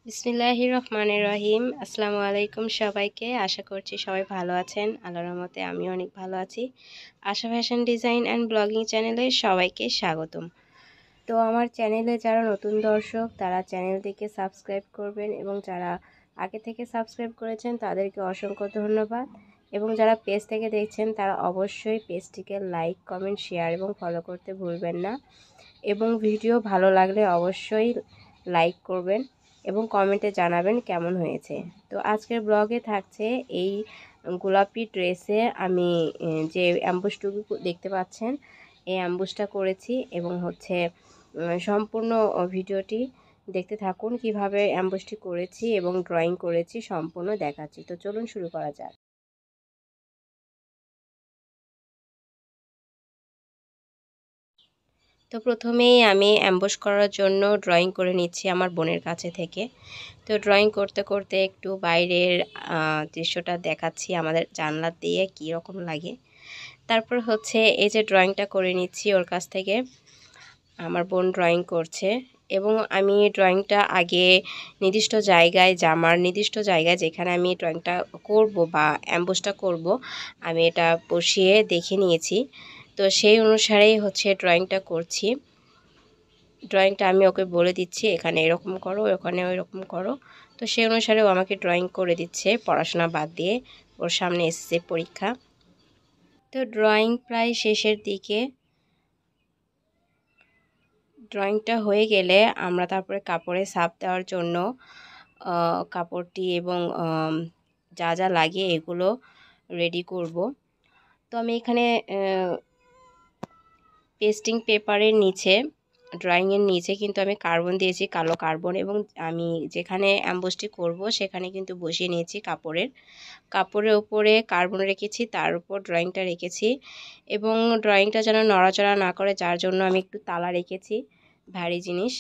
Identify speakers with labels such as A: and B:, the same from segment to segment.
A: বিসমিল্লাহির রহমানির রহিম। আসসালামু আলাইকুম সবাইকে। আশা করছি সবাই ভালো আছেন। আল্লাহর রহমতে আমি অনেক ভালো আছি। আশা ফ্যাশন ডিজাইন অ্যান্ড ব্লগিং চ্যানেলে সবাইকে স্বাগতম। তো আমার চ্যানেলে যারা নতুন দর্শক তারা চ্যানেলটিকে সাবস্ক্রাইব করবেন, এবং যারা আগে থেকে সাবস্ক্রাইব করেছেন তাদেরকে অসংখ্য ধন্যবাদ। এবং যারা পেজ থেকে দেখছেন তারা অবশ্যই পেজটিকে লাইক, কমেন্ট, শেয়ার এবং ফলো করতে ভুলবেন না। এবং ভিডিও ভালো লাগলে অবশ্যই লাইক করবেন এবং কমেন্টে জানাবেন কেমন হয়েছে। তো আজকের ব্লগে থাকছে এই গোলাপি ড্রেসে আমি যে অ্যাম্বুসটুকু দেখতে পাচ্ছেন এই অ্যাম্বুসটা করেছি, এবং সম্পূর্ণ ভিডিওটি দেখতে থাকুন কিভাবে অ্যাম্বুসটি করেছি এবং ড্রয়িং করেছি সম্পূর্ণ দেখাচ্ছি। তো চলুন শুরু করা যাক। তো প্রথমেই আমি অ্যাম্বুশ করার জন্য ড্রয়িং করে নিচ্ছি আমার বোনের কাছে থেকে। তো ড্রয়িং করতে করতে একটু বাইরের দৃশ্যটা দেখাচ্ছি আমাদের জানলা দিয়ে কী রকম লাগে। তারপর এই যে ড্রয়িংটা করে নিচ্ছি ওর কাছ থেকে। আমার বোন ড্রয়িং করছে, এবং আমি ড্রয়িংটা আগে নির্দিষ্ট জায়গায়, জামার নির্দিষ্ট জায়গায় যেখানে আমি ড্রয়িংটা করব বা অ্যাম্বুশটা করব, আমি এটা বসিয়ে দেখে নিয়েছি। তো সেই অনুসারেই ড্রয়িংটা করছি। ড্রয়িংটা আমি ওকে বলে দিচ্ছি এখানে এরকম করো, ওখানে ওইরকম করো। তো সেই অনুসারে ও আমাকে ড্রয়িং করে দিচ্ছে পড়াশোনা বাদ দিয়ে। ওর সামনে এসএসসি পরীক্ষা। তো ড্রয়িং প্রায় শেষের দিকে। ড্রয়িংটা হয়ে গেলে আমরা তারপরে কাপড়ে ছাপ দেওয়ার জন্য কাপড়টি এবং যা যা লাগে এগুলো রেডি করব। তো আমি এখানে পেস্টিং পেপারের নিচে, ড্রয়িংয়ের নিচে কিন্তু আমি কার্বন দিয়েছি, কালো কার্বন, এবং আমি যেখানে অ্যাম্বুসটি করব সেখানে কিন্তু বসিয়ে নিয়েছি কাপড়ের উপরে কার্বন রেখেছি, তার উপর ড্রয়িংটা রেখেছি, এবং ড্রয়িংটা যেন নড়াচড়া না করে যার জন্য আমি একটু তালা রেখেছি, ভারী জিনিস।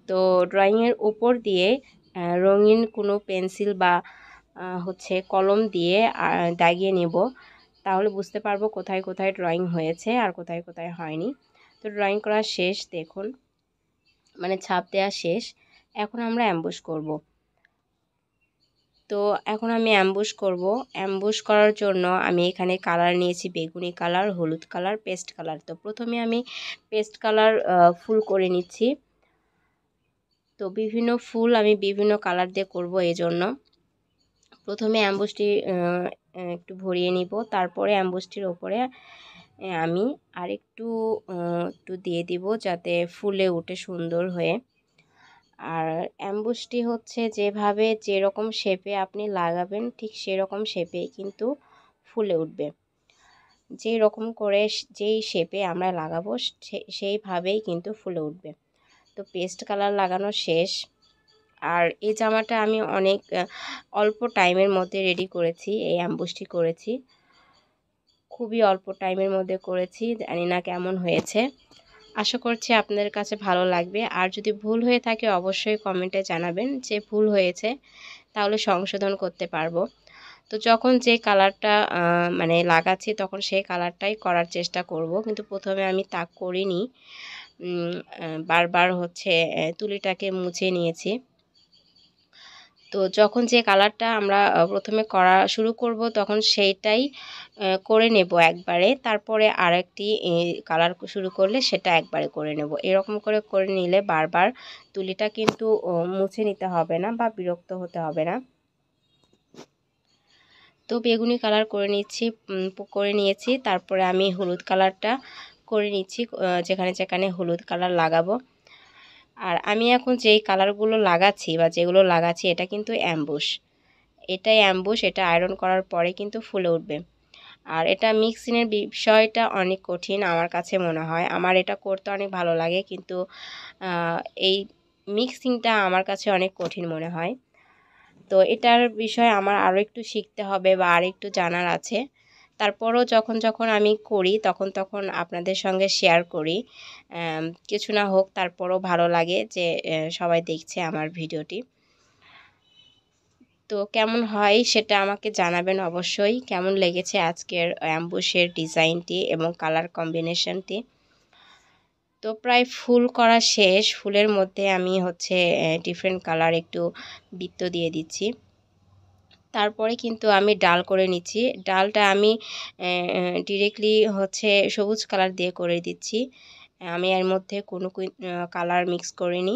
A: তো ড্রয়িংয়ের উপর দিয়ে রঙিন কোনো পেন্সিল বা কলম দিয়ে দাগিয়ে নেব, তাহলে বুঝতে পারবো কোথায় কোথায় ড্রয়িং হয়েছে আর কোথায় কোথায় হয়নি। তো ড্রয়িং করা শেষ, দেখুন, মানে ছাপ দেওয়া শেষ। এখন আমরা অ্যাম্বুশ করব। তো এখন আমি অ্যাম্বুশ করার জন্য আমি এখানে কালার নিয়েছি, বেগুনি কালার, হলুদ কালার, পেস্ট কালার। তো প্রথমে আমি পেস্ট কালার ফুল করে নিচ্ছি। তো বিভিন্ন ফুল আমি বিভিন্ন কালার দিয়ে করব, এই জন্য প্রথমে অ্যাম্বুসটি একটু ভরিয়ে নিব, তারপরে অ্যাম্বুসটির ওপরে আমি আরেকটু একটু দিয়ে দিব যাতে ফুলে উঠে সুন্দর হয়ে। আর অ্যাম্বুসটি যেভাবে যেরকম শেপে আপনি লাগাবেন ঠিক সেরকম শেপে কিন্তু ফুলে উঠবে। যেই রকম করে যেই শেপে আমরা লাগাবো সেইভাবেই কিন্তু ফুলে উঠবে। তো পেস্ট কালার লাগানো শেষ। আর এই জামাটা আমি অনেক অল্প টাইমের মধ্যে রেডি করেছি, এই অ্যাম্বুসটি করেছি খুবই অল্প টাইমের মধ্যে করেছি। জানি না কেমন হয়েছে, আশা করছি আপনাদের কাছে ভালো লাগবে। আর যদি ভুল হয়ে থাকে অবশ্যই কমেন্টে জানাবেন যে ভুল হয়েছে, তাহলে সংশোধন করতে পারবো। তো যখন যে কালারটা মানে লাগাচ্ছি তখন সেই কালারটাই করার চেষ্টা করব, কিন্তু প্রথমে আমি তা করিনি, বারবার তুলিটাকে মুছে নিয়েছি। তো যখন যে কালারটা আমরা প্রথমে করা শুরু করব তখন সেইটাই করে নেব একবারে, তারপরে আরেকটি কালার শুরু করলে সেটা একবারে করে নেব। এরকম করে করে নিলে বারবার তুলিটা কিন্তু মুছে নিতে হবে না বা বিরক্ত হতে হবে না। তো বেগুনি কালার করে নিয়েছি, তারপরে আমি হলুদ কালারটা করে নিচ্ছি যেখানে যেখানে হলুদ কালার লাগাবো। আর আমি এখন যেই কালারগুলো লাগাচ্ছি বা যেগুলো লাগাচ্ছি এটা কিন্তু অ্যাম্বুশ, এটা আয়রন করার পরে কিন্তু ফুলে উঠবে। আর এটা মিক্সিংয়ের বিষয়টা অনেক কঠিন আমার কাছে মনে হয়। আমার এটা করতে অনেক ভালো লাগে, কিন্তু এই মিক্সিংটা আমার কাছে অনেক কঠিন মনে হয়। তো এটার বিষয়ে আমার আরও একটু শিখতে হবে বা আর একটু জানার আছে। তারপরও যখন যখন আমি করি তখন তখন আপনাদের সঙ্গে শেয়ার করি, কিছু না হোক তারপরও ভালো লাগে যে সবাই দেখছে আমার ভিডিওটি। তো কেমন হয় সেটা আমাকে জানাবেন অবশ্যই, কেমন লেগেছে আজকের অ্যাম্বুশের ডিজাইনটি এবং কালার কম্বিনেশনটি। তো প্রায় ফুল করা শেষ। ফুলের মধ্যে আমি হচ্ছে ডিফারেন্ট কালার একটু বৃত্ত দিয়ে দিচ্ছি। তারপরে কিন্তু আমি ডাল করে নিচ্ছি। ডালটা আমি ডিরেক্টলি হচ্ছে সবুজ কালার দিয়ে করে দিচ্ছি। আমি এর মধ্যে কোনো কালার মিক্স করিনি।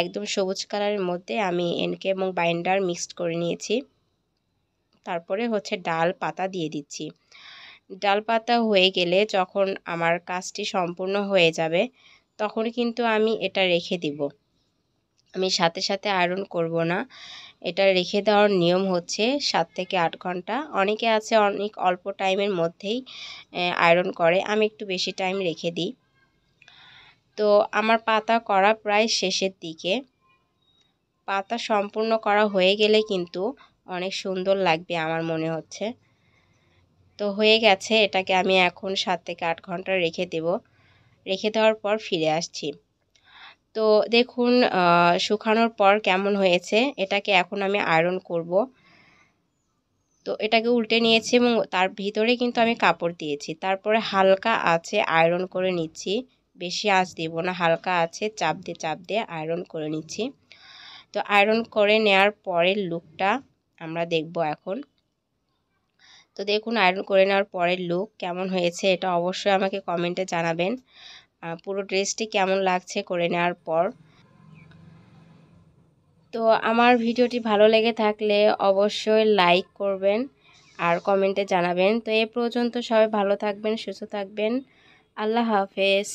A: একদম সবুজ কালারের মধ্যে আমি এনকে এবং বাইন্ডার মিক্সড করে নিয়েছি। তারপরে হচ্ছে ডাল পাতা দিয়ে দিচ্ছি। ডাল পাতা হয়ে গেলে যখন আমার কাজটি সম্পূর্ণ হয়ে যাবে তখন কিন্তু আমি এটা রেখে দিব। আমি সাথে সাথে আয়রন করব না। এটা রেখে দেওয়ার নিয়ম হচ্ছে 7 থেকে 8 ঘন্টা। অনেকে আছে অনেক অল্প টাইমের মধ্যেই আয়রন করে, আমি একটু বেশি টাইম রেখে দিই। তো আমার পাতা করা প্রায় শেষের দিকে। পাতা সম্পূর্ণ করা হয়ে গেলে কিন্তু অনেক সুন্দর লাগবে আমার মনে হচ্ছে। তো হয়ে গেছে, এটাকে আমি এখন 7 থেকে 8 ঘন্টা রেখে দেব। রেখে দেওয়ার পর ফিরে আসছি। তো দেখুন শুকানোর পর কেমন হয়েছে। এটাকে এখন আমি আয়রন করব। তো এটাকে উল্টে নিয়েছি এবং তার ভিতরে কিন্তু আমি কাপড় দিয়েছি। তারপরে হালকা আঁচে আয়রন করে নিচ্ছি। বেশি আঁচ দিব না, হালকা আঁচে চাপ দিয়ে আয়রন করে নিচ্ছি। তো আয়রন করে নেওয়ার পরের লুকটা আমরা দেখব এখন। তো দেখুন আয়রন করে নেওয়ার পরের লুক কেমন হয়েছে এটা অবশ্যই আমাকে কমেন্টে জানাবেন। পুরো ড্রেসটি কেমন লাগছে করে নেওয়ার পর। তো আমার ভিডিওটি ভালো লেগে থাকলে অবশ্যই লাইক করবেন আর কমেন্টে জানাবেন। তো এ পর্যন্ত সবাই ভালো থাকবেন, সুস্থ থাকবেন। আল্লাহ হাফেজ।